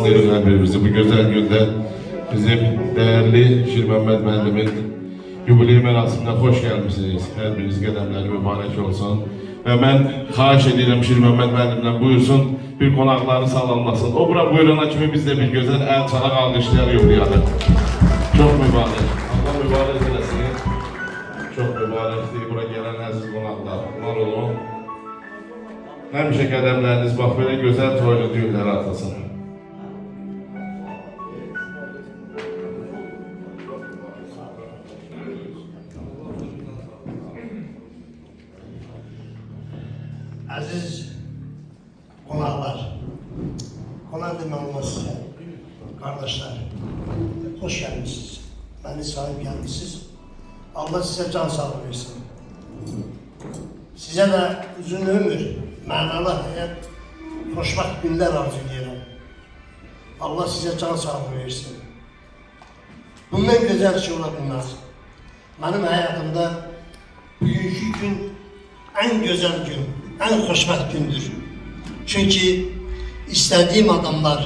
bağışlayırıq hər birimizi bu gözəl gündə bizim dəyərli Şir Məmməd müəllimin yubiley mərasiminə xoş gəlmişsiniz. Hər biriniz qədəmləri mübarək olsun. Və mən xahiş edirəm Şir Məmməd müəllimdən buyursun, bir qonaqları sağlanmasın. O bura buyurana kimi biz də bir gözəl əl çalaq alqışlayar yollayalım. Çox mübarək. Allah mübarək eləsin. Çox mübarəkdir. Bura gələn əziz qonaqlar. Var olun. Həmişə qədəmləriniz bax belə gözəl toylu düğünlər artasın. Aziz qonaqlar, qonaq demək olmaz sizə, qardaşlar, hoş gəlmişsiniz, məni sahib gəlmişsiniz. Allah sizə can sağlığı versin. Sizə də uzun ömür, mənalı həyat, xoşbaxt günlər arzu edirəm. Allah sizə can sağlığı versin. Bundan gözəl şey ola bilməz. Mənim həyatımda bugünkü gün ən gözəl gün, ən xoşbəxt gündür. Çünki istədiyim adamlar,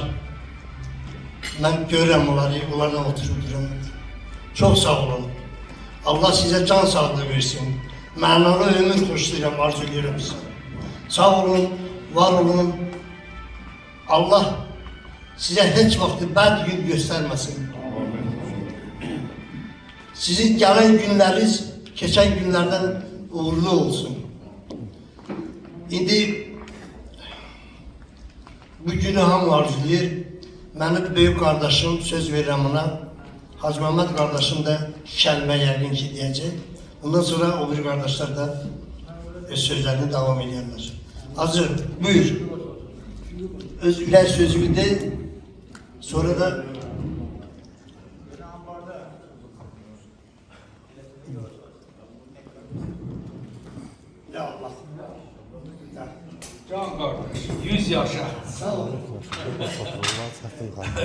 mən görürəm onları, onlarla oturub durum. Çox sağ olun. Allah sizə can sağlığı versin. Mənalı ömür xoşlayıram, arzu edirəm sizə. Sağ olun, var olun. Allah sizə heç vaxt bəd gün göstərməsin. Sizin gələn günləriniz keçən günlərdən uğurlu olsun. İndi bu günü hamı arzulayır. Mənim böyük qardaşım, söz verirəm ona, Hacı Məmməd qardaşım da kəlmə yəqin ki deyəcək. Ondan sonra o bir qardaşlar da öz sözlərini davam edirlər. Hacı, buyur. Öz ürək sözümü de, sonra da ya Allah. Can kardeş, 100 yaşa. Sağ ol.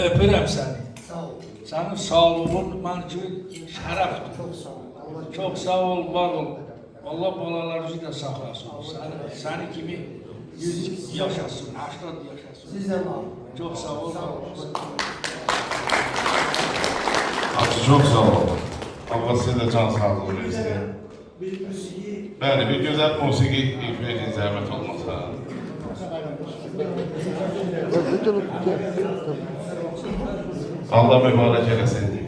Öpürəm səni. Sağ ol. Sənin sağlığın mən kimi şərəfdir. Çok sağ ol. Allah Çok sağ ol, var ol. Allah balalarınızı da saxlasın. Səni kimi 100 yaşasın, 80 yaşasın. Sizden var. Çok sağ ol, var ol. Hacı çox sağ ol. Allah sizə də can sağlığı versin. Bir müziği Bəli, bir gözəl musiqi ifa edin, zəhmət olmasa. Allah mübarək eləsin.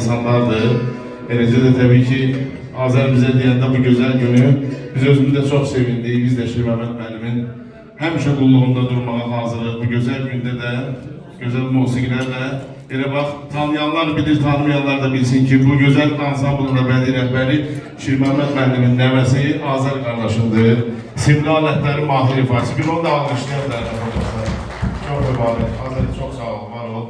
insanlardır. Eləcə də təbii ki, Azər bizə deyəndə bu gözəl günü biz özümüz də çox sevindik. Biz də Şir Məmməd müəllimin həmişə qulluğunda durmağa hazırıq. Bu gözəl gündə də, gözəl musiqilərlə elə bax, tanıyanlar bilir, tanımayanlar da bilsin ki, bu gözəl ansamblın da bədii rəhbəri Şir Məmməd müəllimin nəvəsi Azər qardaşımdır. Simli alətləri mahir ifaçı. Bir onu da almışlayarlar. Çox mübarək. Azər çox sağ ol, var ol.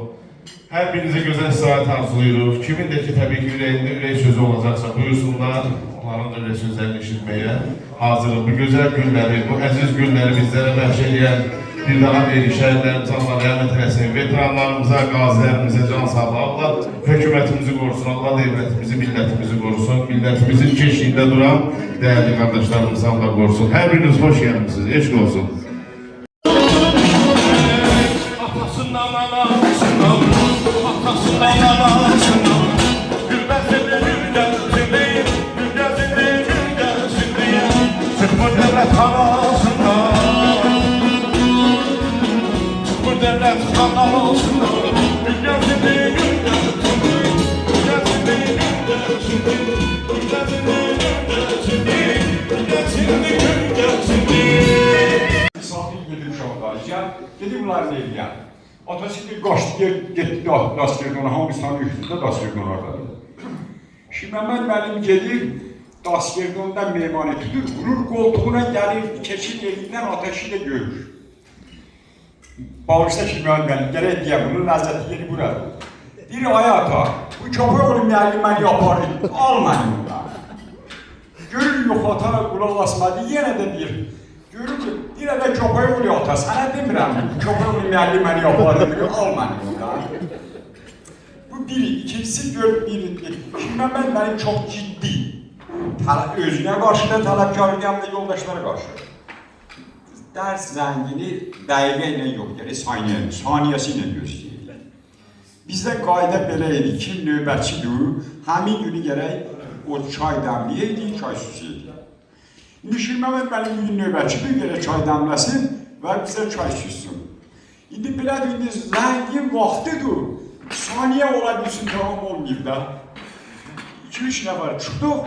Hər birinizə gözəl istirahət arzulayırıq. Kimin də ki, təbii ki, ürəyində ürək sözü olacaqsa, buyursunlar. Onların da ürək sözlərini eşitməyə hazırıq. Bu gözəl günləri, bu əziz günləri bizlərə bəxş edən bir daha şəhidlərin canına rəhmət eləsin. Veteranlarımıza, qazilərimizə can sağlığı. Allah hökumətimizi qorusun, Allah devlətimizi, millətimizi qorusun. Millətimizin keşiyində duran dəyərli qardaşlarımızı Allah qorusun. Hər biriniz xoş gəlmişsiniz, eşq olsun. Atasından anasından, atasından anasından, gülməsində gülgəsin deyə, gülgəsində gülgəsin deyə, çıxmır devlet havasından, çıxmır devlet havasından, gülgəsində gülgəsin deyə, gülgəsində gülgəsin deyə, gülgəsində gülgəsin deyə, gülgəsində gülgəsin deyə. Misafir gedim uşaqlar, gedim bunları eləyəm. Atası bir qaçdı, getdi Daskerdona, hamısı üstündə Daskerdon oradadır. Şir Məmməd müəllim gedir, Daskertonda meymanə tutur, vurur qoltuğuna gəlir, keçir elindən ateşi də görür. Bağışda Şir Məmməd müəllim, gərək deyə bunun ləzzəti yeri buradır. Deyir, ay ata, bu köpək oğlu müəllim mən yapardım, almayın bunlar. Görür, yox ata, qulaq asmadı, yenə də deyir. Görür ki, bir də köpək oğlu ata, sənə demirəm, köpək oğlu müəllim məni yapardım, almayın bunlar. Bu biri, ikincisi gör, biridir. Şir Məmməd müəllim çox ciddi. Özünə qarşı da tələbkarı yanında yoldaşlara qarşı. Dərs zəngini dəqiqə ilə yox, gərək saniyəsi ilə gözləyirlər. Bizdə qayda belə idi, kim növbətçidir, həmin günü gərək o çay dəmliyəydi, çay süsəydi. İndi Şir Məmməd müəllim bugün növbətçidir, gərək çay dəmləsin və bizə çay süssün. İndi belədir, indi zəngin vaxtıdır, saniyə ola bilsin, tamam olmayıb da. 2-3 nəfər çıxdıq,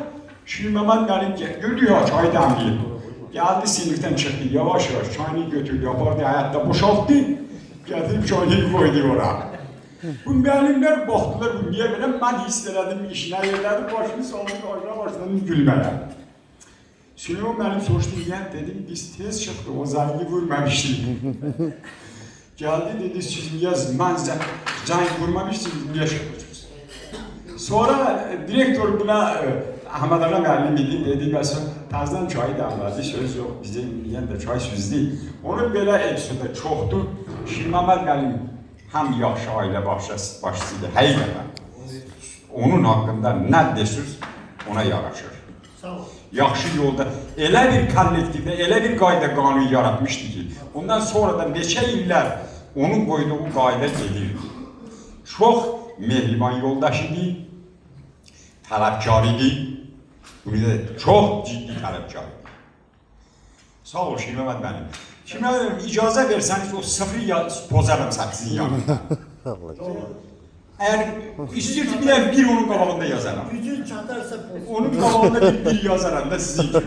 Şir Məmməd müəllim gördü ya, çay dəmliyib. Geldi siniften çıktı, yavaş yavaş çayını götürdü, yapardı, hayatta boşalttı, getirip çayını koydu oraya. Bu müəllimler baktılar, bu niye böyle, ben hisseledim, işine yerlerdim, başını saldım, başladım gülmeye. Süleyman müəllim soruştu, niye dedim, biz tez çıktı, o zəngi vurmamıştık. Geldi dedi, siz niye, ben zəng vurmamışsınız, niye çıkmışsınız? Sonra direktör buna, Ahmet Ağa müəllim idi, dedi, məsələn, təzdən çayı dəmlədi, söz yox, bizə yiyən də çay söz deyil. Onun belə episodu çoxdur. Şir Məmməd müəllim həm yaxşı ailə başçısıydı, həqiqətən. Onun haqqında nə desiniz, ona yaraşır. Yaxşı yolda, elə bir kollektivdə, elə bir qayda qanun yaratmışdı ki, ondan sonra da neçə illər onun qoyduğu qayda gedirdi. Çox mehriban yoldaş idi, tələbkar idi. Bunu da çox ciddi tələbkar idi. Sağ ol Şir Məmməd müəllim. Şir Məmməd müəllim, icazə versəniz o sıfırı pozarım sizin yanında. Eğer istiyorsanız bir onun qabağında yazaram. Gücün çatarsa Onun qabağında bir yazaram da sizin için.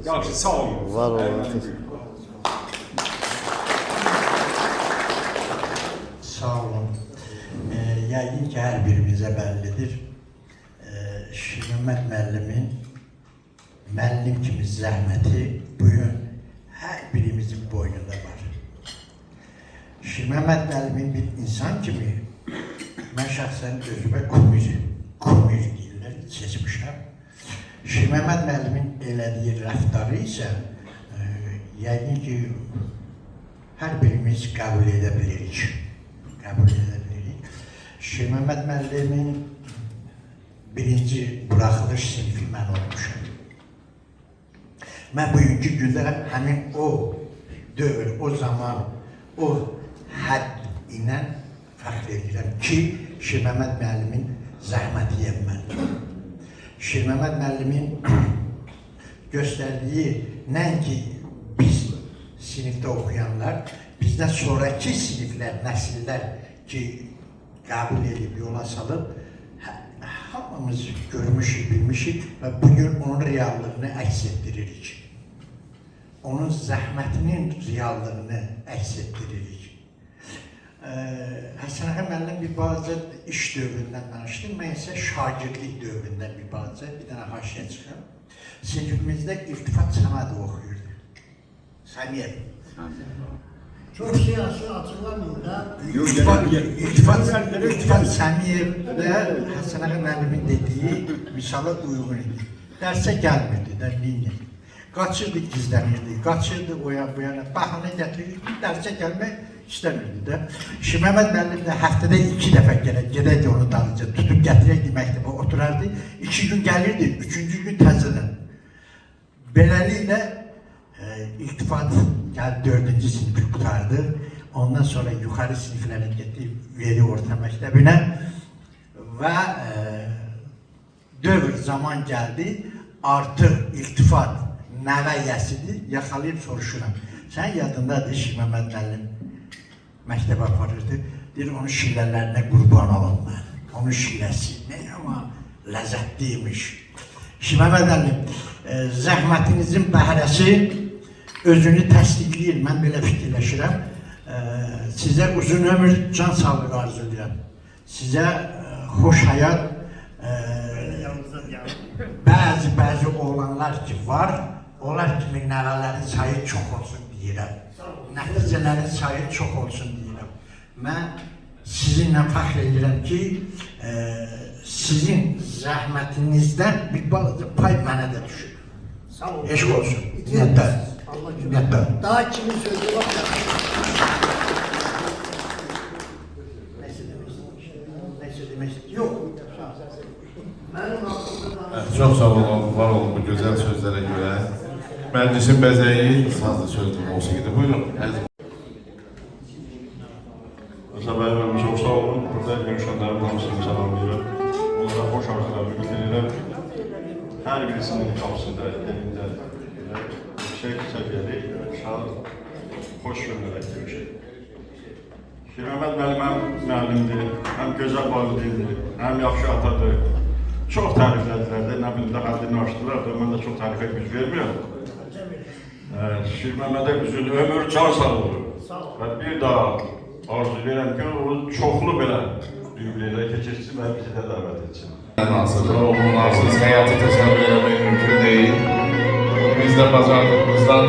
Yaxşı, sağ olun. Var olun. Sağ olun. Yəqin ki, hər birimizə bəllidir. Şir Məmməd müəllimin müəllim kimi zəhməti bugün hər birimizin boynunda var. Şir Məmməd müəllimin bir insan kimi mən şəxsən özümə kumir deyirlər, seçmişəm. Şir Məmməd müəllimin elədiyi rəftarı isə yəqin ki, hər birimiz qəbul edə bilirik. Şir Məmməd müəllimin birinci buraxılış sinifi mən olmuşam. Mən bugünkü gündə həmin o dövr, o zaman, o hədd ilə fəxr edirəm ki, Şir Məmməd müəllimin zəhmətiyəm mən. Şir Məmməd müəllimin göstərdiyi nəinki biz sinifdə oxuyanlar, bizdən sonraki siniflər, nəsillər ki, qəbul edib yola salıb, hamımız görmüşük, bilmişik və bugün onun reallığını əks etdiririk. Onun zəhmətinin reallığını əks etdiririk. Həsən Ağa müəllim bir balaca iş dövründən danışdı, mən isə şagirdlik dövründən bir balaca, bir dənə haşiyə çıxım. Sinifimizdə İltifat Səmədov oxuyurdu. Səmiyyət. Çok siyasi açıklamayın da. İltifat Səmiyevdə Həsən Ağa müəllimin dediyi misala uyğun idi. Dərsə gəlmirdi də, niyə? Qaçırdı, gizlənirdi, qaçırdı o yana bu yana, bahane gətirirdi, dərsə gəlmək istəmirdi də. Məmməd müəllim də həftədə 2 dəfə gedərdi onu dalınca, tutub gətirərdi məktəbə, oturardı, 2 gün gəlirdi, 3-cü gün təzədən. Beləliklə, İltifat gəldi 4-cü sinifi qutardı, ondan sonra yuxarı siniflərə getdi, Veli Orta Məktəbinə və dövr zaman gəldi, artıq İltifat nəvə yəsidir, yaxalayıb soruşuram. Sən yadındadır Məmməd müəllim məktəbə aparırdı, deyir, onun şirələrinə qurban olun mən. Onun şirəsi nə amma ləzzətliymiş. Məmməd müəllim, zəhmətinizin bəhrəsi özünü təsdiqləyir, mən belə fikirləşirəm. Sizə uzun ömür, can sağlığı arzu edirəm. Sizə xoş həyat, bəzi oğlanlar ki var, onlar kimi nəvələrin sayı çox olsun deyirəm. Nəticələrin sayı çox olsun deyirəm. Mən sizinlə fəxr edirəm ki, sizin zəhmətinizdən bir balaca pay mənə də düşür. Sağ olun. Eşq olsun. Minnətlər. Allah Minnətlər. Daha kimin sözü var? Neyse demək yox. Benim aklımda Çok sağ olun, var olun bu güzel sözlere göre. Meclisin bezeyi sazlı sözdür, musiqidi. Buyurun. Sabahlarım çok sağ olun. Burada görüşenlerin hamısını salamlayıram. Onlara hoş arzularımı bildirirəm. Hər birisinin kapısında, elində yüksək səviyyəli, şad, xoş görünərək demişik. Məmməd müəllim həm müəllimdir, həm gözəl valideyndir, həm yaxşı atadır. Çox təriflədilər də, nə bilim, daha haddini açdılar da, mən də çox tərifə güc vermirəm. Məmmədə üzün ömür, can sağlığı və bir daha arzu edirəm ki, o çoxlu belə düğümləyərək keçirsin və bizi də dəvət etsin. Nasıl olmazsız hayatı təsəvvür etmək mümkün değil. Biz də bazarlığımızdan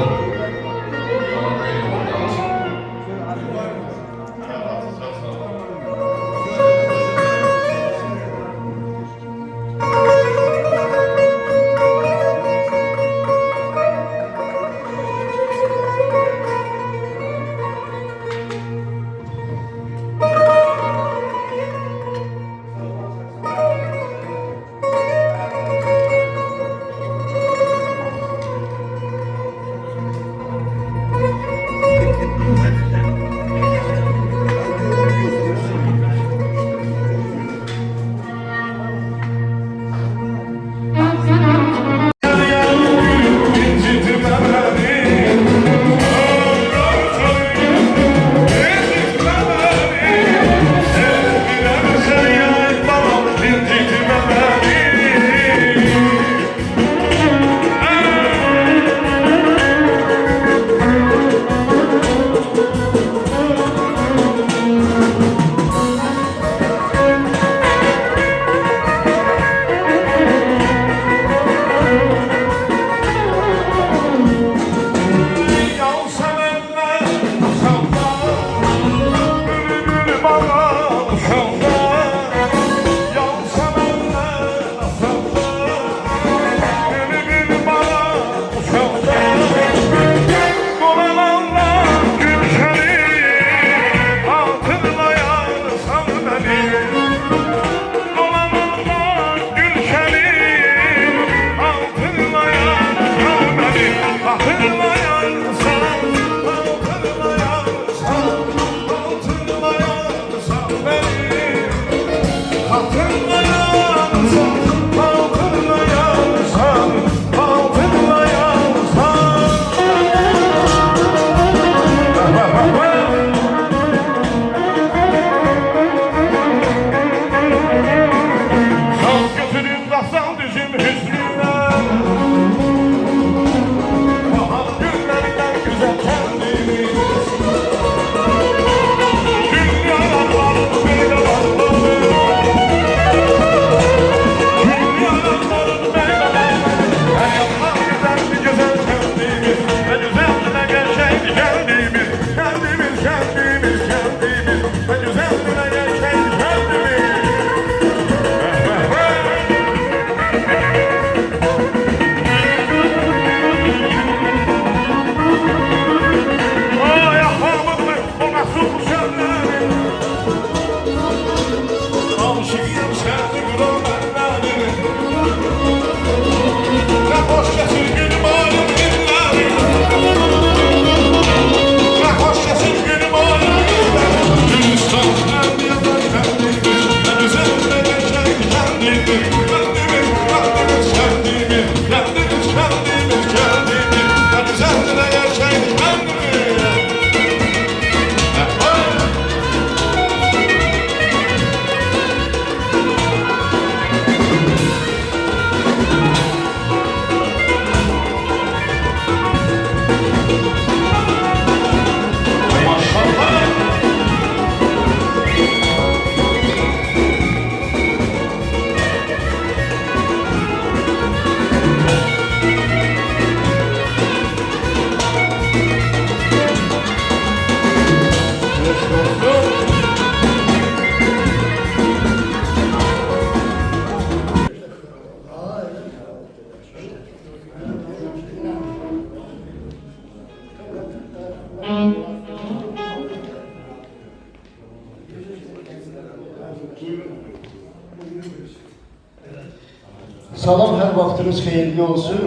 Salam, hər vaxtınız xeyirli olsun.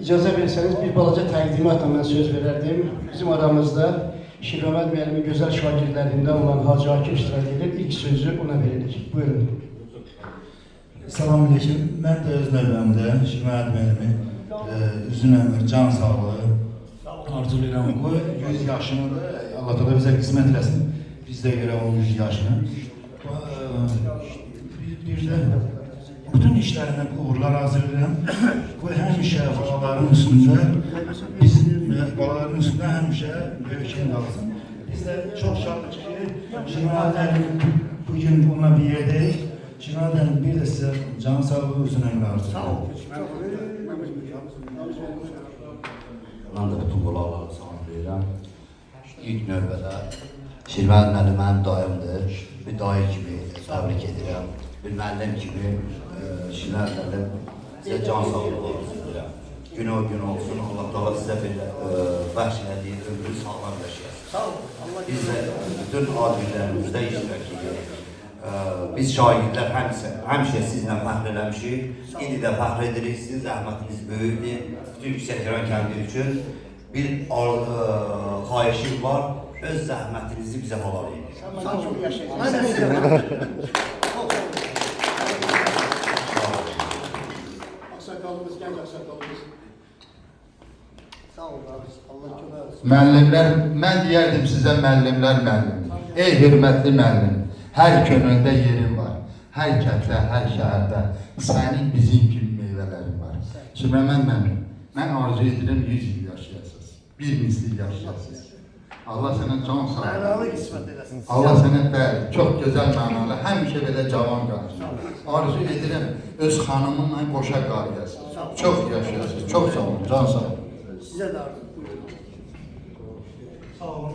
İcazə versəniz bir balaca təqdimatla mən söz verərdim. Bizim aramızda Şirməməd müəllimin gözəl şagirdlərindən olan Hacı Akif iştirak edir. İlk sözü ona verilir. Buyurun. Salamünaleyküm. Mən də öz növbəmdə Şirməməd müəllimi uzun ömür, can sağlığı arzulayıram. Bu 100 yaşını da Allah Teala bizə qismət eləsin. Biz də görə onun 100 yaşını. Bir də bütün işlərinə uğurlar hazırlayıram. Bu həmişə balaların üstündə, bizim balaların üstündə həmişə böyük yer qalsın. Biz də çox şadıq ki, Şirməməd bugün bununla bir yerdəyik. Şirməməd bir də sizə can sağlığı, uzun ömür arzulayıram. Sağ olun. Mən də bütün qulaqları salamlayıram. İlk növbədə Şirməməd müəllim mənim dayımdır. Bir dayı kimi təbrik edirəm. Bir müəllim kimi Şirməməd müəllim sizə can sağlığı arzulayıram. Gün o gün olsun, Allah Teala sizə bir bəxş elədiyi ömrü sağlam yaşayasın. Sağ olun. Biz də bütün adillərimizdə iştirak edirik. Biz şagirdlər həmişə sizlə fəxr eləmişik. İndi də fəxr edirik. Sizin zəhmətiniz böyükdür. Bütün Yüksəkəran kəndi üçün bir xahişim var. Öz zəhmətinizi bizə halal edin. Sağ olun. Aksakalımız, genç aksakalımız. Sağ olun abi. Allah kömək olsun. Müəllimlər, mən deyərdim sizə müəllimlər müəllim. Ey hörmətli müəllim, hər könüldə yerin var. Hər kənddə, hər şəhərdə sənin bizim kimi meyvələrin var. Şirməməd müəllim, mən arzu edirəm 100 il yaşayasınız. Bir misli yaşayasınız. Allah sənə can sağlığı. Mənalı qismət eləsin. Allah sənə bəli, çox gözəl mənalı, həmişə belə cavan qalsın. Arzu edirəm öz xanımınla qoşa qarıyasın. Çox yaşayasınız, çox sağ olun, can sağ olun. Sizə də arzu. Sağ olun.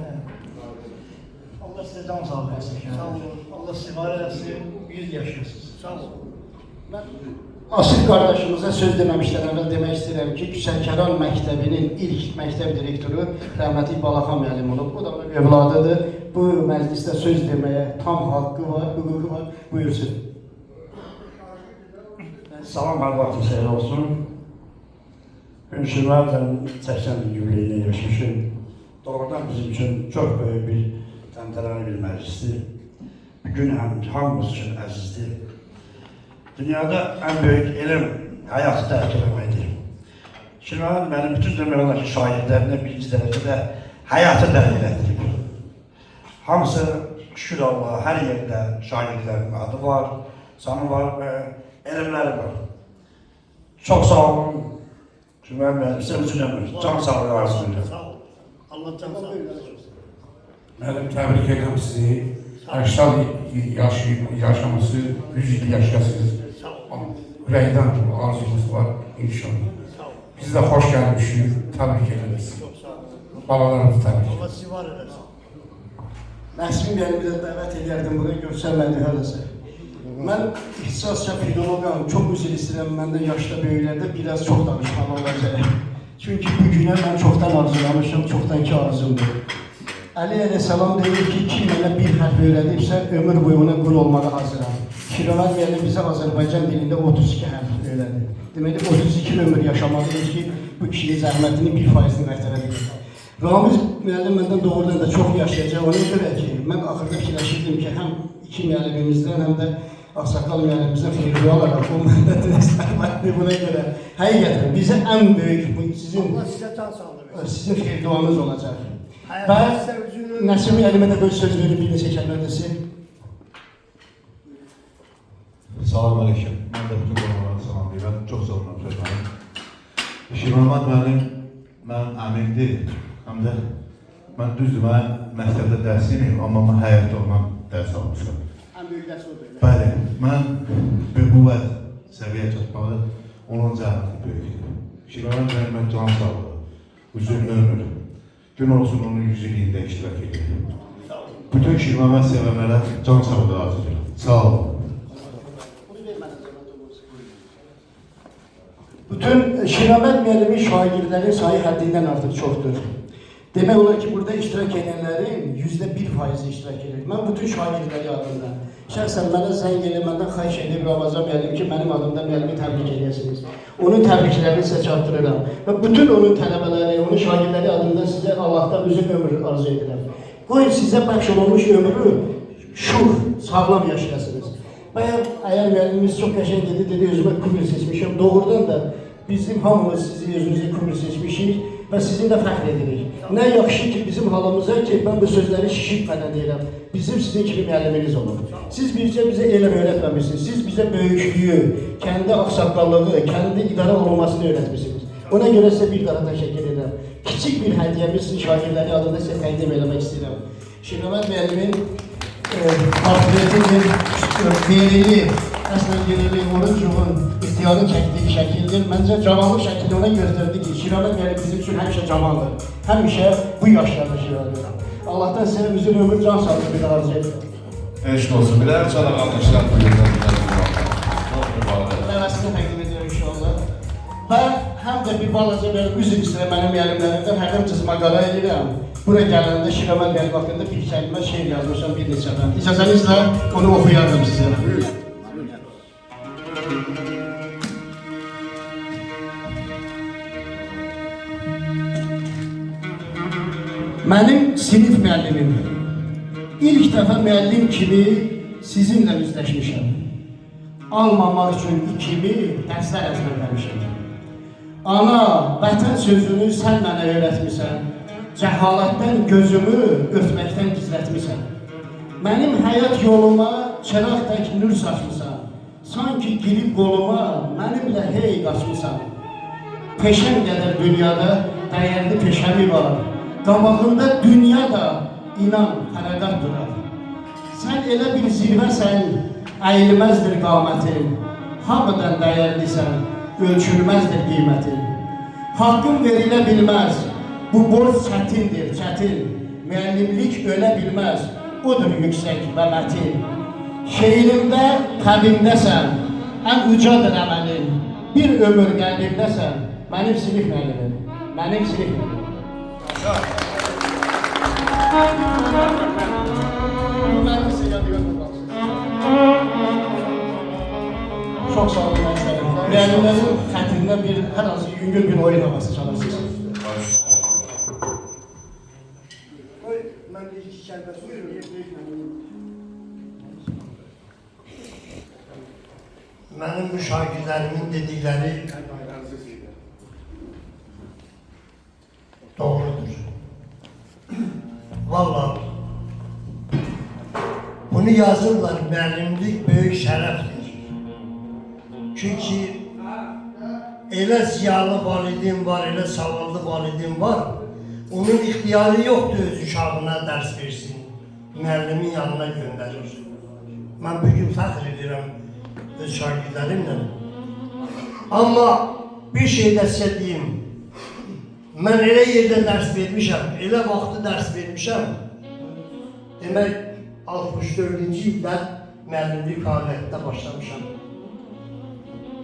Allah sizə can sağlığı versin. Sağ olun. Allah sizi var eləsin, 100 yaşayasınız. Sağ olun. Mən Asif qardaşımıza söz deməmişdən əvvəl demək istəyirəm ki, Yüksəkəran məktəbinin ilk məktəb direktoru rəhmətli Balaxan müəllim olub. O da onun övladıdır. Bu məclisdə söz deməyə tam haqqı var, hüququ var. Buyursun. Salam, hər vaxtınız xeyir olsun. Şirməməddən 80 yüllüyünə yaşmışım. Doğrudan bizim üçün çox böyük bir təntənəli bir məclisdir. Bugün hamımız üçün əzizdir. Dünyada ən böyük elm həyatı dərk eləməkdir. Şirməməd mənim bütün demək olar ki, şagirdlərinə birinci dərəcədə həyatı dərk elətdirib. Hamısı şükür Allah, hər yerdə şagirdlərin adı var, sanı var və elmləri var. Çox sağ olun. Şirməməd müəllim, sizə üçün ömür, can sağlığı arzulayıram. sağ olun. Allah can sağlığı versin. Müəllim, təbrik edirəm sizi. 80 yaşaması, 100 il yaşayasınız. Ürəkdən arzumuz var inşallah. Biz də xoş gəlmişik, təbrik ederiz. Balalarımızı təbrik ederiz. Allah sizi var eləsin. Nəsimi müəllimi də dəvət edərdim buna, görsənmədi hələsə. Mən ixtisasca filoloqam, çox üzr istəyirəm, məndə yaşda böyüklərdə biraz çox danışmalı olacaq. Çünki bu günə mən çoxdan arzulamışım, çoxdan ki arzumdur. Əli əleyhissalam deyir ki, kim mənə bir hərf öyrədibsə, ömür boyu ona qul olmağa hazıram. Şirməməd müəllim bizə Azərbaycan dilində 32 hərf öyrədi. Deməli, 32 ömür yaşamalıyız ki, bu kişinin zəhmətinin 1%-ni məhtərə edir. Ramiz müəllim məndən doğrudan da çox yaşayacaq. Ona görə ki, mən axırda fikirləşirdim ki, həm iki müəllimimizdən, həm də Ağsaqqal müəllimimizdən xeyirli olaraq, o məndən istərməkdir buna görə. Həqiqətən, bizə ən böyük, Allah sizə can sağlığı versin. sizin xeyir duanız olacaq. Və Nəsimi əlimə də böyle söz verib bir neçə kəlmə desin. Salam aleyküm. Mən də bütün qonaqlara salamlayıram. Çox sağ olun sözlərim. Şirməməd müəllim mənim əmimdir. Həm də mən düzdür, mən məktəbdə dərsliyim, amma mən həyatda ondan dərs almışam. Ən böyük dərs odur. Bəli, mən bu səviyyəyə çatmalı, onun zəhməti böyükdür. Şirməməd müəllim mən can sağlığı, uzun ömür. Gün olsun onun 100 illiyində iştirak edir. Bütün Şirməməd sevəmələr can sağlığı arzulayıram. Sağ olun. Bütün Şirməməd müəllimin şagirdlərin sayı həddindən artıq çoxdur. Demək olar ki, burada iştirak edənlərin %1% iştirak edir. Mən bütün şagirdləri adında Şəxsən mənə zəng eləmədən xahiş edib Ramazan müəllim ki, mənim adımda müəllimi təbrik edəsiniz. Onun təbriklərini sizə çatdırıram. Və bütün onun tələbələri, onun şagirdləri adında sizə Allahdan uzun ömür arzu edirəm. Qoyun sizə bəxş olunmuş ömrü şux, sağlam yaşayasınız. Bayaq əgər müəllimimiz çox qəşəng dedi, özümə Kubri seçmişəm. Doğrudan da bizim hamımız sizi özünüzü Kubri seçmişik və sizinlə fəxr edirik. Nə yaxşı ki, bizim halımıza ki, mən bu sözləri şişirtmədən deyirəm, bizim sizin kimi müəlliminiz olur. Siz bircə bizə elm öyrətməmişsiniz, siz bizə böyüklüyü, kəndi ağsaqqallığı, kəndi idarə olunmasını öyrətmişsiniz. Ona görə sizə bir daha təşəkkür edirəm. Kiçik bir hədiyyəmiz sizin şagirdləri adında sizə təqdim eləmək istəyirəm. Şirəmət müəllimin portretidir, verili, əslən verili, orucuğun ixtiyarı çəkdiyi şəkildir. Məncə cavanlıq şəkildə ona göstərdi ki, Şirəmət müəllim bizim üçün həmişə cavandır. Həmişə bu yaşlarda Şirəmət. Allah'tan sizə uzun ömür, can sağlığı bir arzu edirəm. Eşq olsun. Bir daha çalaq almışlar bu yüzden. Ben size təqdim ediyorum inşallah. Və həm də bir balaca belə üzr istəyirəm mənim müəllimlərimdən, həqiqəm cızma qara edirəm. Bura gələndə Şirəmət müəllim haqqında bir kəlmə şeir yazmışam bir neçə mən. İcazənizlə onu oxuyardım sizə. Mənim sinif müəllimim. İlk dəfə müəllim kimi sizinlə üzləşmişəm. Almamaq üçün ikimi dərslər əzbərləmişəm. Ana, vətən sözünü sən mənə öyrətmisən. Cəhalətdən gözümü örtməkdən gizlətmisən. Mənim həyat yoluma çıraq tək nur saçmısan. Sanki girib qoluma mənimlə hey qaçmısan. Peşəm qədər dünyada dəyərli peşəmi var. Qabağında dünya da inan fərəqat durar. Sən elə bir zirvəsən, əyilməzdir qamətin. Hamıdan dəyərlisən, ölçülməzdir qiymətin. Haqqın verilə bilməz, bu borc çətindir, çətin. Müəllimlik ölə bilməz, odur yüksək və mətin. Şeirimdə təbimdəsən, ən ucadır əməlin. Bir ömür qəlbimdəsən, mənim sinif müəllimim, mənim sinif müəllimim. Çok sağ olun arkadaşlar. Müəllimlərin xətrinə bir hər hansı yüngül bir oyun havası çalarsınız. Mən bir iki kəlmə söyləyeyim. Mənim bu şagirdlərimin dedikləri doğrudur. Vallahi bunu yazırlar, müəllimlik böyük şərəfdir. Çünki elə ziyalı valideyn var, elə savadlı valideyn var, onun ixtiyarı yoxdur öz uşağına dərs versin, müəllimin yanına göndərir. Mən bugün fəxr edirəm öz şagirdlərimlə. Amma bir şey də sizə deyim, mən elə yerdə dərs vermişəm, elə vaxtı dərs vermişəm, demək 64-cü ildən müəllimlik fəaliyyətdə başlamışam.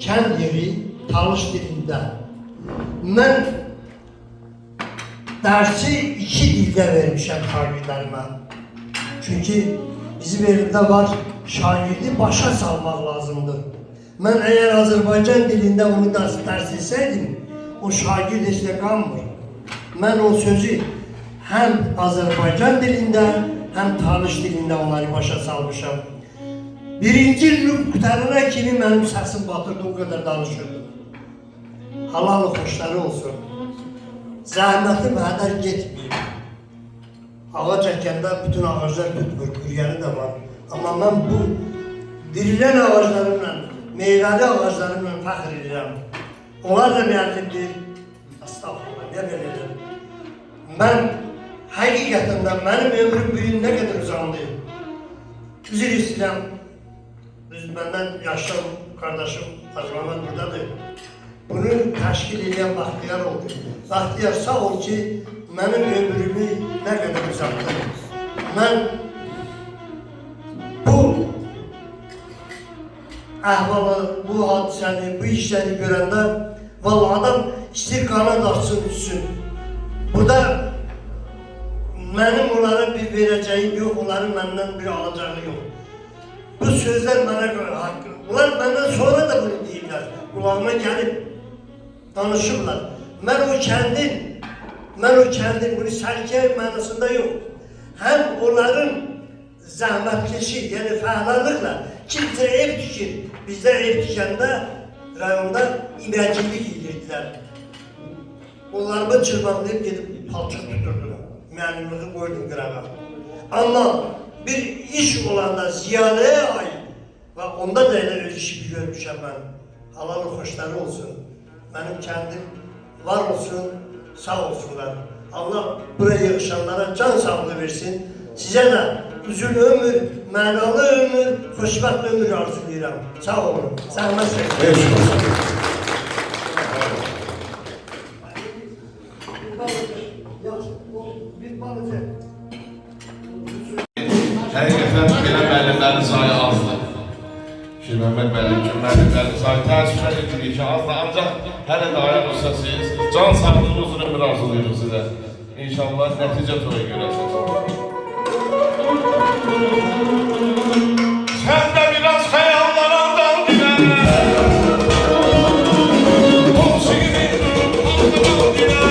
Kənd yeri, Talış dilində. Mən dərsi 2 dildə vermişəm şagirdlərimə. Çünki bizim elimdə var, şagirdi başa salmaq lazımdır. Mən əgər Azərbaycan dilində onu dərs etsəydim, o şagird heç də qalmır. Mən o sözü həm Azərbaycan dilində, həm Talış dilində onları başa salmışam. Birinci il qurtarana kimi mənim səsim batırdı, o qədər danışırdım. Halal xoşları olsun. Zəhmətim hədər getməyib. Ağac əkəndə bütün ağaclar tutmur, qürgəni də var. Amma mən bu dirilən ağaclarımla, meyvəli ağaclarımla fəxr edirəm. Onlar da müəllimdir. Estağfurullah, nə belədir? Mən həqiqətən mənim ömrüm bugün nə qədər uzandı. Üzr istəyirəm. Məndən yaşlı qardaşım Azramat buradadır. Bunu təşkil edən Baxtiyar oldu. Baxtiyar sağ ol ki, mənim ömrümü nə qədər uzatdı. Mən bu əhvalı, bu hadisəni, bu işləri görəndə vallahi adam istir qanad açsın, ütsün. Burada mənim onlara bir verəcəyim yox, onların məndən bir alacağı yox. Bu sözler bana göre hakkı. Bunlar benden sonra da bunu deyirlər. Kulağıma gelip danışırlar. Ben o kendim bunu serkev manasında yok. Hem onların zahmetkeşi yani fəhlallıqla kimse ev tikir. Bizler ev tikende rayonda iməcillik edirdiler. Onlarımı çırmaqlayıp gidip palçıq tuturdular. Müəllimliği koydum qırağa. Ama bir iş olanda ziyareye ait ve onda da elə öz işimi görmüşəm ben. Halalı hoşları olsun. Benim kendim var olsun, sağ olsunlar. Allah buraya yığışanlara can sağlığı versin. Size de uzun ömür, mənalı ömür, xoşbəxt ömür arzulayıram. Sağ olun. Zəhmət çəkin. Həqiqətən belə müəllimlərin sayı azdır. Məhəmməd müəllim kimi müəllimlərin sayı təəssüflər edirik ki, azdır. Ancaq hələ də ayaq üstəsiniz. Can sağlığı uzun ömür arzulayırıq sizə. İnşallah nəticə toyu görəsiniz. Sən də biraz xəyallarından dilə. Musiqini aldıqdan dilə.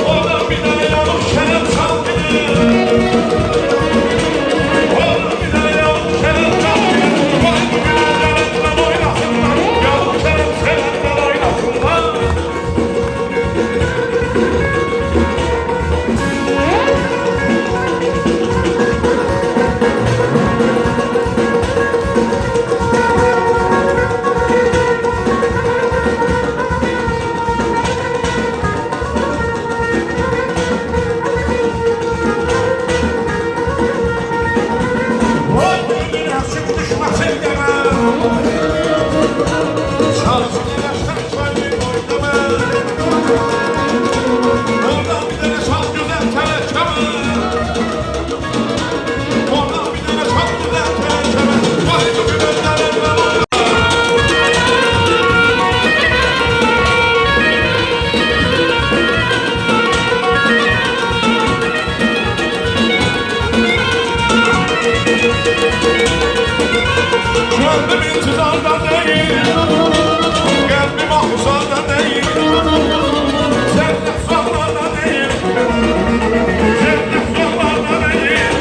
Oradan bir dənə yanıq şərəf çal dilə. Oradan bir dənə yanıq şərəf çal dilə. Vay bu günlərdən oynasınlar. Yanıq şərəf sevənlər oynasınlar. Gönlüm intizarda değil, kalbim ahuzarda değil, zevk zorlarda değil, zevk zorlarda değil.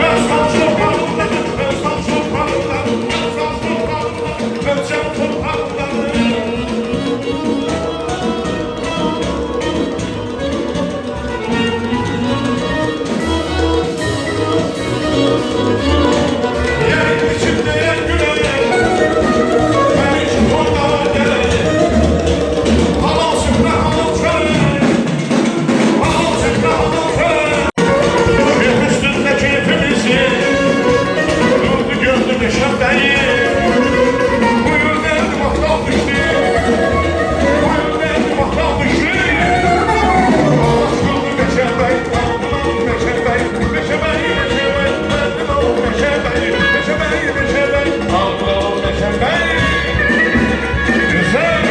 Özkan sultanımda, özkan sultanımda, özkan sultanımda, özkan sultanımda. Yerin içinde yer gülerim, ben hiç buradan gelerim. Halal süfre halal çörerim, halal süfre halal çörerim. Bir üstünde keyfimizi, durdu gördü meşebbeyi. Buyur derdi bakkal düştü, buyur derdi bakkal düştü. Aşkıldı meşebbeyi, aldılar meşebbeyi, meşebbeyi, meşebbeyi, verdim o meşebbeyi, meşebbeyi, meşebbeyi, aldılar o meşebbeyi. Güzel.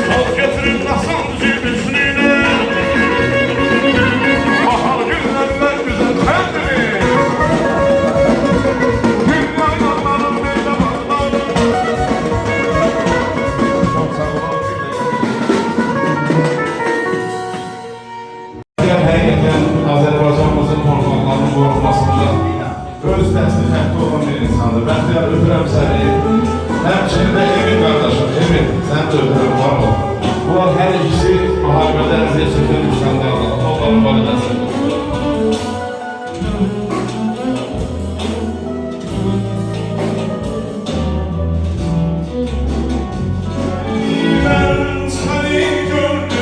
Saz getirin Hasan zibisliğine, bahar günlerler güzel kendini. Dünya yanların neyle bağları. Çok sağ olun. Həqiqətən Azərbaycanımızın torpaqlarının qorunmasında öz dəstək həqqi olan bir insandır. Bəxtiyar, öpürəm səni. Həmçinin də Emin qardaşım, Emin, sən də öpürəm, var ol. Bunlar hər ikisi müharibədə əziyyət çəkən insanlardır. Onların barədəsi. Ben seni gördüm.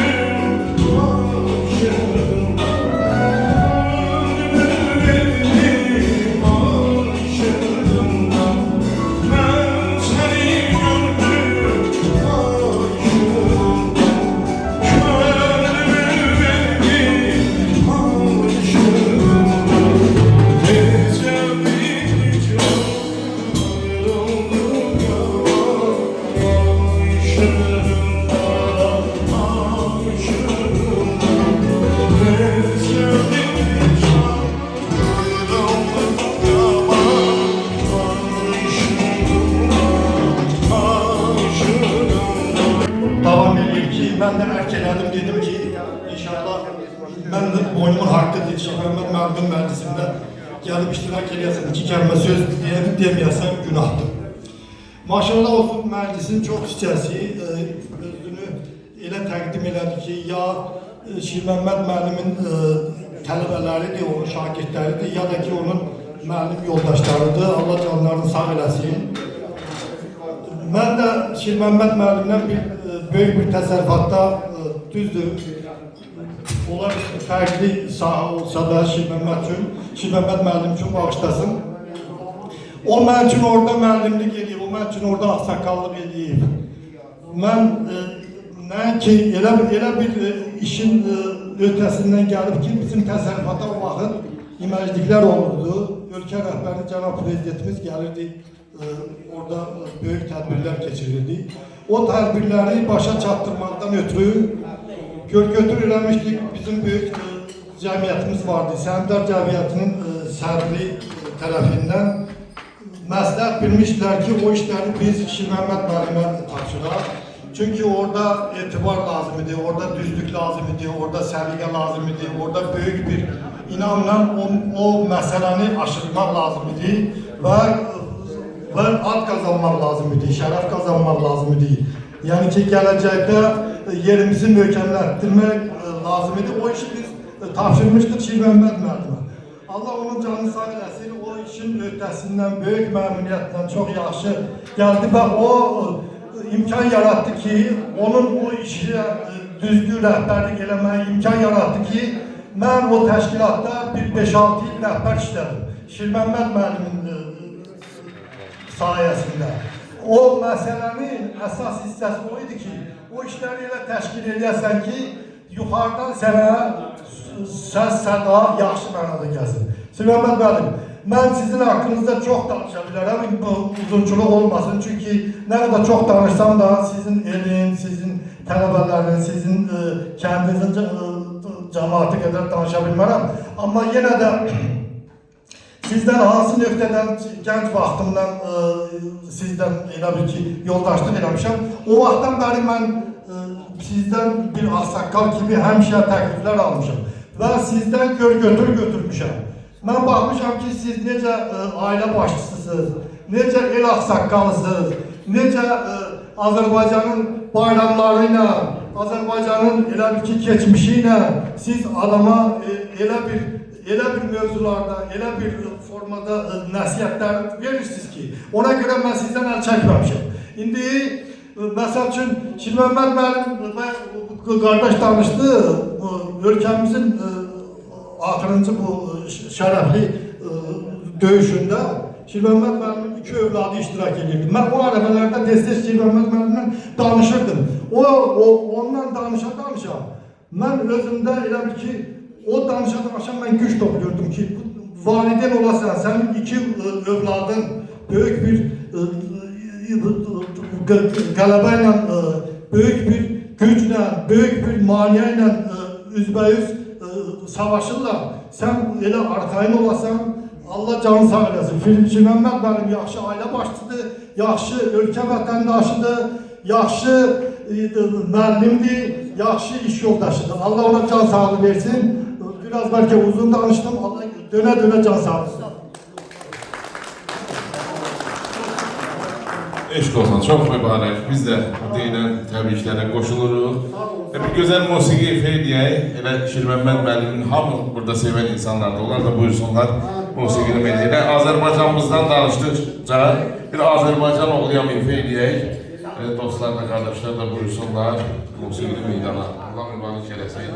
mən də boynumun haqqıdır ki, Məhəmməd müəllimin məclisində gəlib iştirak edəsən, 2 kəlmə söz deməyəsən günahdır. Maşallah olsun məclisin çox hissəsi özünü elə təqdim elədi ki, ya Şirməmməd müəllimin tələbələridir, onun şagirdləridir, ya da ki, onun müəllim yoldaşlarıdır. Allah canlarını sağ eləsin. Mən də Şirməmməd müəllimdən böyük bir təsərrüfatda düzdür. Onlar fərqli sahə olsa da Şirməmməd müəllim üçün bağışlasın. O mən üçün orada müəllimlik edib, o mən üçün orada ağsaqqallıq edib. Mən nəinki elə bir işin ötəsindən gəlib ki, bizim təsərrüfata o vaxt iməcliklər olurdu. Ölkə rəhbəri cənab prezidentimiz gəlirdi, orada böyük tədbirlər keçirirdi. O tədbirləri başa çatdırmaqdan ötürü götür eləmişdik, bizim böyük cəmiyyətimiz vardı. Səhmdar cəmiyyətinin sədri tərəfindən məsləhət bilmişdilər ki, o işləri biz Şirməmməd müəllimə tapşıraq. Çünki orada etibar lazım idi, orada düzlük lazım idi, orada səliqə lazım idi, orada böyük bir inamla o məsələni aşırmaq lazım idi və ad qazanmaq lazım idi, şərəf qazanmaq lazım idi. Yəni ki, gələcəkdə yerimizi möhkəmlətdirmək lazım idi. O işi biz tapşırmışdıq Şirməmməd müəllimə. Allah onun canını sağ eləsin, o işin öhdəsindən böyük məmnuniyyətlə çox yaxşı gəldi və o imkan yarattı ki, onun o işə düzgün rəhbərlik eləməyə imkan yarattı ki, mən o təşkilatda bir 5-6 il rəhbər işlədim. Şirməmməd müəllimin sayəsində. O məsələnin əsas hissəsi o idi ki, o işləri elə təşkil edəsən ki, yuxarıdan sənə səs-səda yaxşı mənada gəlsin. Şirməmməd müəllim, mən sizin haqqınızda çox danışa bilərəm, uzunçuluq olmasın. Çünki nə qədər çox danışsam da sizin elin, sizin tələbələrinin, sizin kəndinizin cəmaatı qədər danışa bilmərəm. Amma yenə də sizdən hansı nöqtədən, gənc vaxtımdan sizdən elə bir ki, yoldaşlıq eləmişəm. O vaxtdan bəri mən sizdən bir ağsaqqal kimi həmişə təkliflər almışam və sizdən götürmüşəm. Mən baxmışam ki, siz necə ailə başçısınız, necə el ağsaqqalısınız, necə Azərbaycanın bayramları ilə, Azərbaycanın elə bir ki, keçmişi ilə siz adama elə bir mövzularda, elə bir formada nəsiyyətlər verirsiniz ki, ona görə mən sizdən əl çəkməmişəm. İndi, məsəl üçün, Şirməmməd müəllim qardaş danışdı, ölkəmizin axırıncı bu şərəfli döyüşündə Şirməmməd müəllimin 2 övladı iştirak edirdi. Mən o ərəfələrdə tez-tez Şirməmməd müəllimlə danışırdım. Onunla danışa. Mən özümdə elə bir ki, o danışa mən güc topluyordum ki, valideyn olasan, sənin 2 övladın böyük bir qələbə ilə, böyük bir güclə, böyük bir maniyə ilə üzbəyüz savaşırlar. Sən elə arxayın olasan, Allah canı sağ eləsin. Şirməmməd müəllim yaxşı ailə başçıdır, yaxşı ölkə vətəndaşıdır, yaxşı müəllimdir, yaxşı iş yoldaşıdır. Allah ona can sağlığı versin. Biraz bəlkə uzun danışdım, Allah dönə can sağlığı. Eşq olsun, çox mübarək. Biz də deyilən təbriklərə qoşuluruq. Bir gözəl musiqi ifa edək. Elə Şirməmməd müəllimin hamı burada sevən insanlar da, onlar da buyursunlar musiqini edək. Azərbaycanımızdan danışdıqca bir Azərbaycan oğluyam ifa edək. Dostlar da, qardaşlar da buyursunlar musiqini meydana. Allah mübarək eləsin.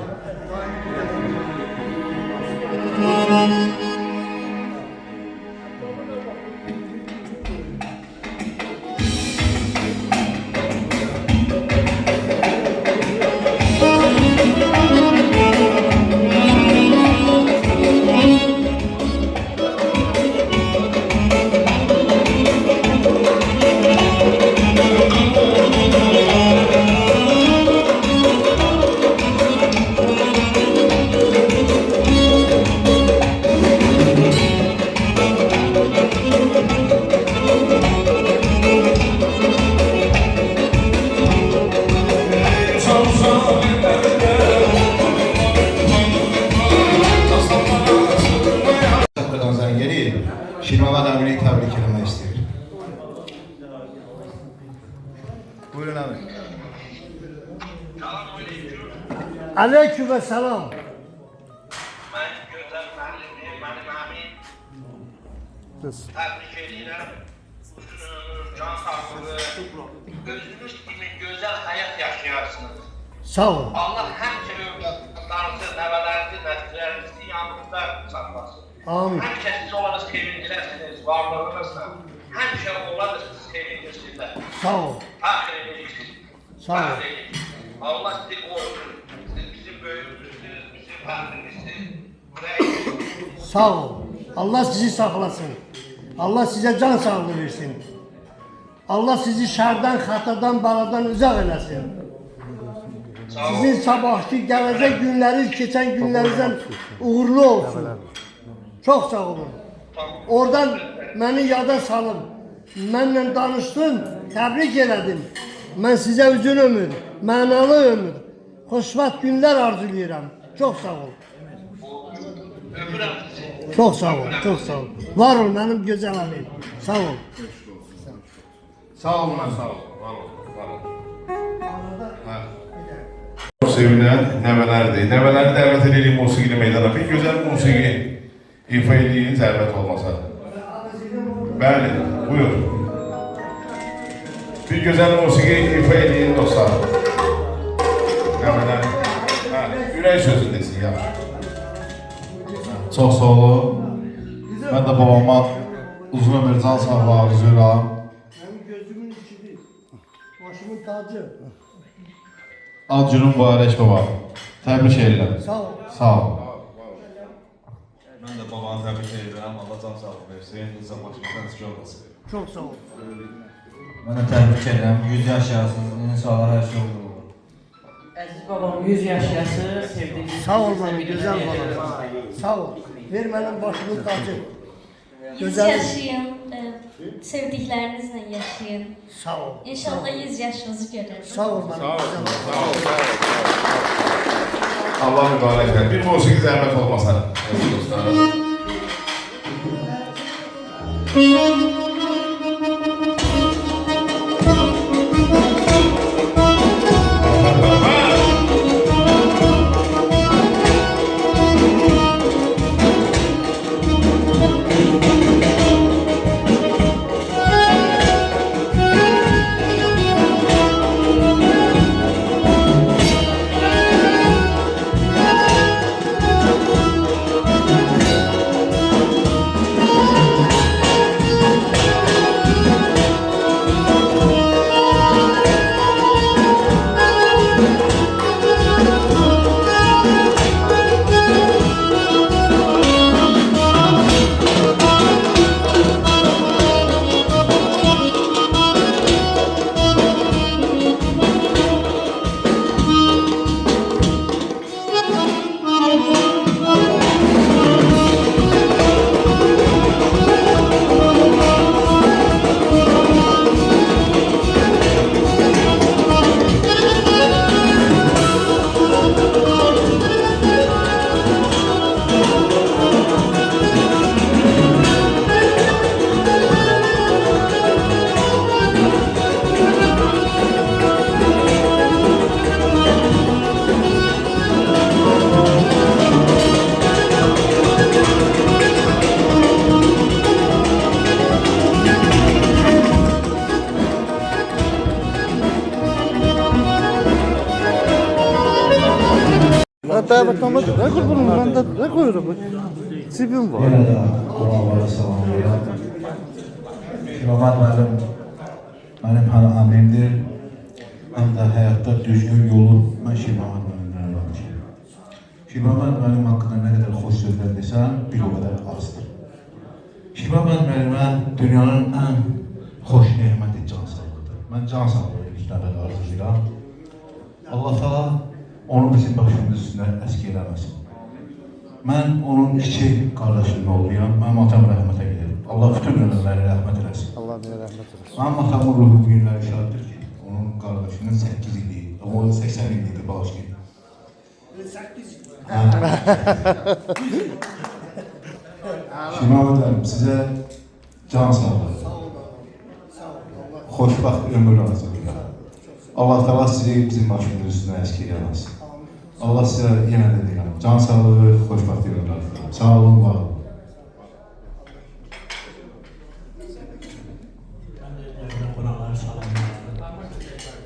Şirmavat abini təbrik eləmək istəyir. Buyurun abi. Aleyküm ve selam. Ben gözəl müəllimim, mənim əmim. Təbrik edirəm. Can sağlığı, özünüz kimi gözəl həyat yaşayarsınız. Sağ olun. Allah həmişə övladlarınızı, nəvələrinizi, nəticələrinizi yanınızda saxlasın. Amin. Həmişə siz onları sevindirəsiniz, varlığınızla. Həmişə onları sizi sevindirsinlər. Sağ olun. Fəxr edirsiniz. Sağ olun. Fəxr edirsiniz. Allah sizi qorusun. Siz bizim böyüğümüzsünüz, bizim fəxrimizsiniz. Buraya Sağ olun. Allah sizi saklasın. Allah size can sağlığı versin. Allah sizi şerden, hatadan, baladan uzak eləsin. Sizin sabahki gelecek günleriniz, geçen günlerinizden uğurlu olsun. Çok sağ olun. Oradan beni yada salın. Benimle danıştın, tebrik elədim. Ben size uzun ömür, mənalı ömür, xoşbəxt günler arzulayıram. Çok sağ olun. Çok sağ olun, çok sağ olun. Var ol benim güzel abim. Sağ ol. Sağ olun, sağ olun. Var olun, var olun. Çok sevilen nəvələrdir. Nəvələri dəvət edelim musiqili meydana. Bir gözəl musiqi ifa edin, zəhmət olmasa. Bəli, buyur. Bir gözəl musiqi ifa edin dostlar. Nəvələr. Ürək sözündesin, yaxşı. Çox sağ olun. Mən də babama uzun ömür can sağlığı arzulayıram. Benim gözümün içidir. Başımın tacı. Ad günün mübarək baba. Təbrik edirəm. Sağ ol. Sağ ol. Mən də babanı təbrik edirəm. Allah can sağlığı versin. İnsan başımızdan çıxı olmasın. Çok sağ ol. Mən də təbrik edirəm. 100 yaşayasınız. İnşallah hər şey olur. Əziz babam 100 yaşayası, sevdiğiniz... Sağ ol benim güzel babam. Sağ ol. Ver benim başımın tacı. Güzel. Yaşayın, sevdiklerinizle yaşayın. Sağ ol. İnşallah 100 yaşınızı görürüz. Sağ ol benim güzel babam. Allah mübarək ver. Bir musiqi zəhmət olmasa. Davetnamada ne kurbanım ben de ne koyuyorum? Sibim var. Yenə də Allah'a salamlayıram. Şirvamat müəllim mənim həm əmimdir, həm də həyatda düzgün yolu mən Şirvamat müəllimdən öyrənmişəm. Şirvamat müəllim haqqında nə qədər xoş sözlər desən, bir o qədər azdır. Şirvamat müəllimə dünyanın ən xoş neməti can sağlığıdır. Mən can sağlığı ilk növbədə arzulayıram. Allah təala onu bizim başımız üstünə əsk eləməsin. Mən onun kiçik qardaşının oğluyam. Mənim atam rəhmətə gedir. Allah bütün ölənləri rəhmət eləsin. Allah mənə rəhmət eləsin. Mənim atamın ruhu bu günləri şaddır ki, onun qardaşının 8 illiyi, o 80 illiyidir bağışlayın. 8 Şirvamat müəllim, sizə can sağlığı, xoşbaxt ömür arzulayıram. Allah Teala sizi bizim başımızın üstüne əskik eləməsin. Allah sizə yenə də deyirəm, can sağlığı, xoşbaxt ömür arzulayıram. Sağ olun, var olun. Qonaqları salamlayıram.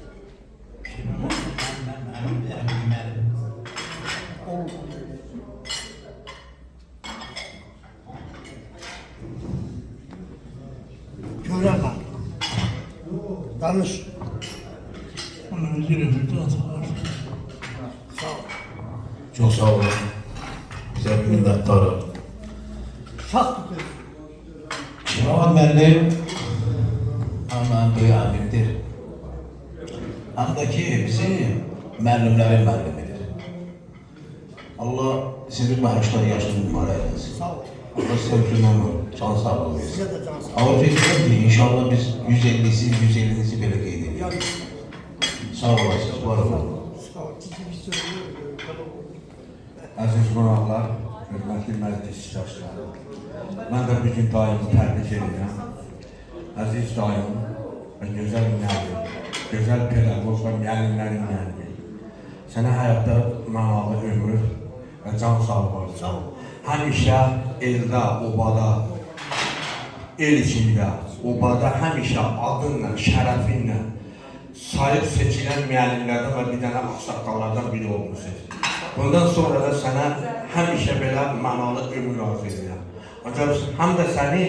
Göremem. Danış. Onu özür ömürden sağlar. Sağ ol. Çok sağ olun. Bize minnettarım. Sağ tutun. Şiravan müəllim aman böyük alimdir. Həm də ki, bizi müəllimlərin müəllimidir. Allah sizin məhruşları yaşını mübarək eləsin. Sağ ol. Allah sizə ömrün ömür, can sağlığı versin. Size de can sağ ol. Arzu edirəm ki, inşallah biz 150'si belə qeyd edirik. Yani Sağ olasınız, var olun. sağ ol. Əziz qonaqlar, hörmətli məclis iştirakçıları, mən də bugün daimi təbrik edirəm. Əziz daim və gözəl müəllim, gözəl pedaqoq və müəllimlərin müəllimi. Sənə həyatda mənalı ömür və can sağlığı olsun. Həmişə eldə, obada, el içində, obada həmişə adınla, şərəfinlə sayıb seçilən müəllimlərdən və bir dənə ağsaqqallardan biri olmuşsunuz. Bundan sonra da sənə həmişə belə mənalı ömür arzu edirəm. Ancaq həm də səni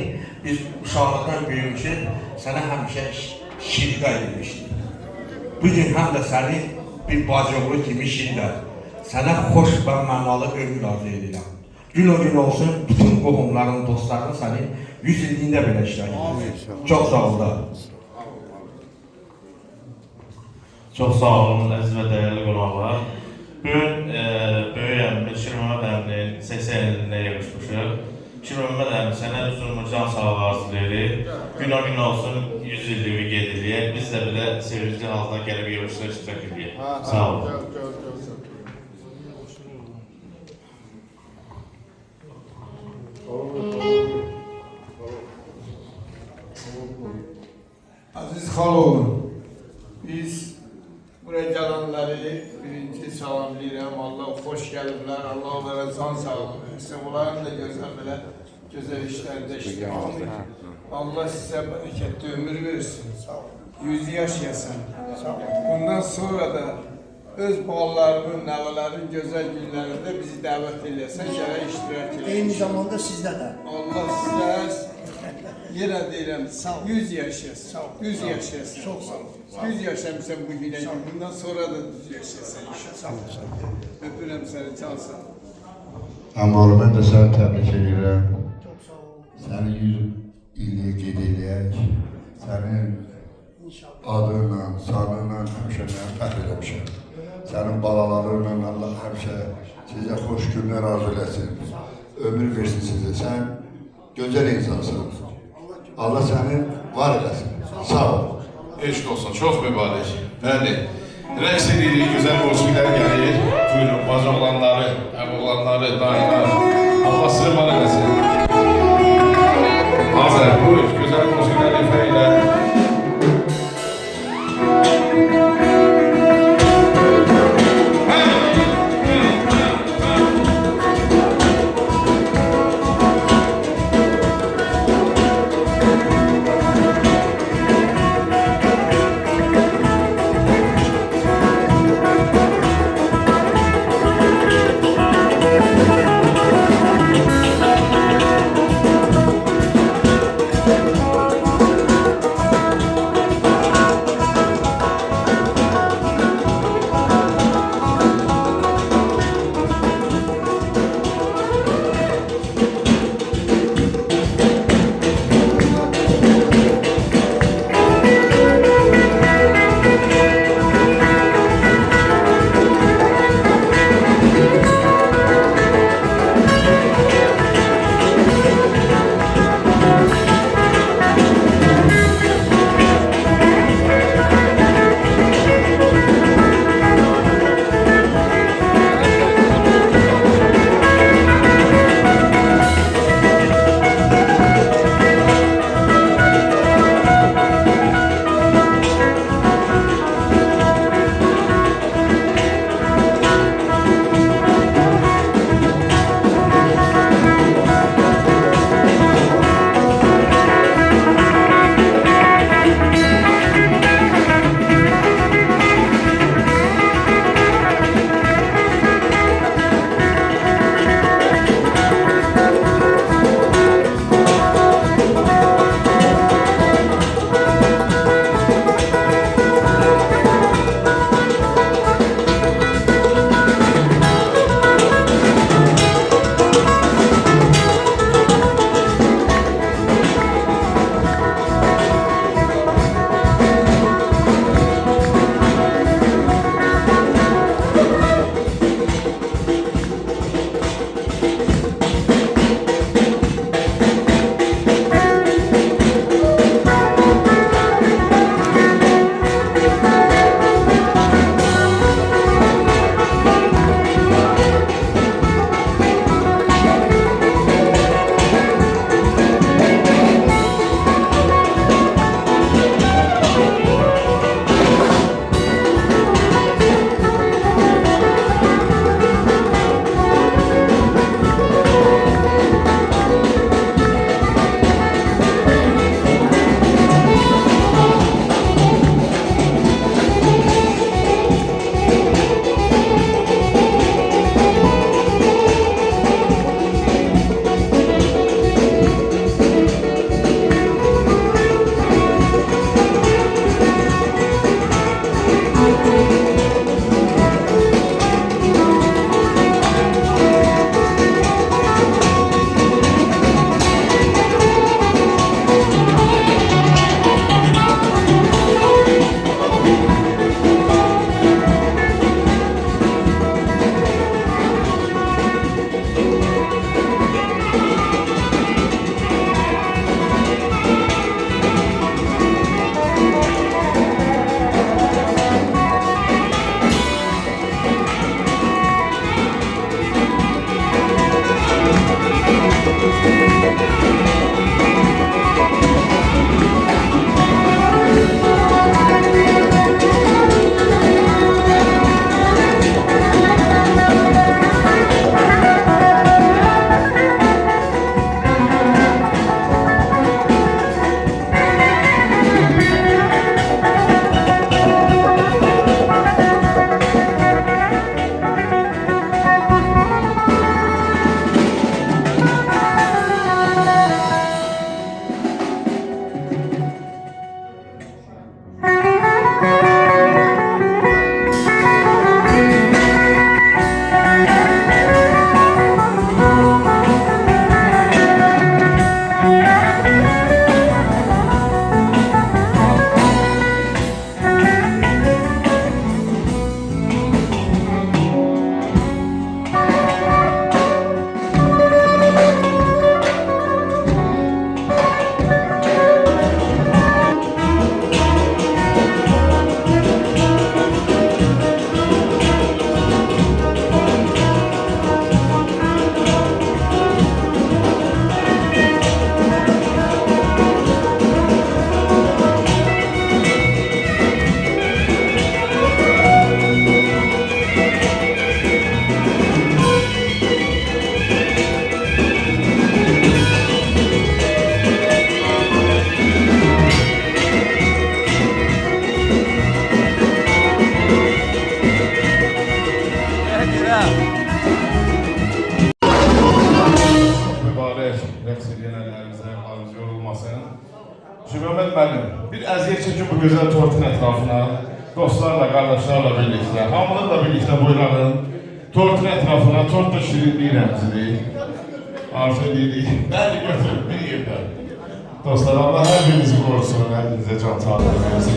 biz uşaqlardan böyümüşük, sənə həmişə şirdə edilmişdik. Bugün həm də səni bir bacıoğlu kimi şirdə, sənə xoş və mənalı ömür arzu edirəm. Gün o gün olsun, bütün qohumların, dostların səni 100 illiyində belə işlər edir. Çox sağ ol da. Çox sağ olun, əziz və dəyərli qonaqlar. Bugün böyük əmimiz Şirməmməd əminin 80 ilində yarışmışıq. Şirməmməd əmi sənə uzun can sağlığı arzulayırıq. Gün o gün olsun, 100 illiyi qeyd edək. Biz də belə sevincli halda gəlib yarışlar iştirak edək. Sağ olun. Aziz xaloğlu, biz buraya gələnləri birinci salamlayıram. Allah xoş gəliblər, Allah onlara can sağlığı versin. Onların da gözəl işlərdə iştirak edir. Allah sizə bərəkətli ömür versin. 100 yaşayasın. Bundan sonra da öz ballarının, nəvələrin gözəl günlərində bizi dəvət eləsən, gərək iştirak edin. Eyni zamanda sizdə də. Allah sizə yenə deyirəm, 100 yaşayasın, 100 yaşayasın. Çox sağ ol. 100 yaşamışsan bu günə, bundan sonra da düz yaşayasın inşallah. Öpürəm səni, can sağ ol. Əmalı, mən də səni təbrik edirəm. Səni 100 illiyə qeyd eləyək. Sənin adınla, sanınla həmişə mənə fəxr eləmişəm. Sənin balalarınla Allah həmişə sizə xoş günlər arzu eləsin. Ömür versin sizə. Sən gözəl insansın. Allah səni var eləsin. Sağ ol. Eşq olsun, çox mübarək. Bəli, rəqs edirik, gözəl musiqilər gəlir. Buyurun, bacıoğlanları, əboğlanları, dayılar. Allah sizə var eləsin. Hazır, buyur, gözəl musiqilər ifa ilə. rəqs edən əllərimizə, ayağımız yorulmasın. Şübhəməd müəllim, bir əziyyət çəkin bu gözəl tortun ətrafına, dostlarla, qardaşlarla birlikdə, hamılarla birlikdə buyurağın, tortun ətrafına, tort da şirinliyi rəmzidir. Arzu edirik, bəli götürün, bir yerdə. Dostlar, Allah hər birinizi qorusun, hər birinizə can sağlığı versin.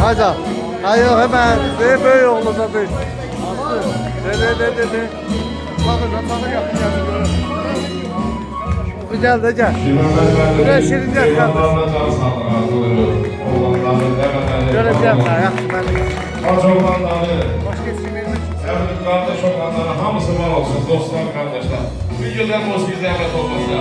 Hadi. Hayır hemen. Böyle oğluza bir. De. Bakın yakın gelsin. Gel de gel. Buraya şirin gel. Göreceğim ben. Hoş olanları, evlilik kardeş olanları hamısı var olsun, dostlar, kardeşler. Bir güzel müzik zahmet olmasa.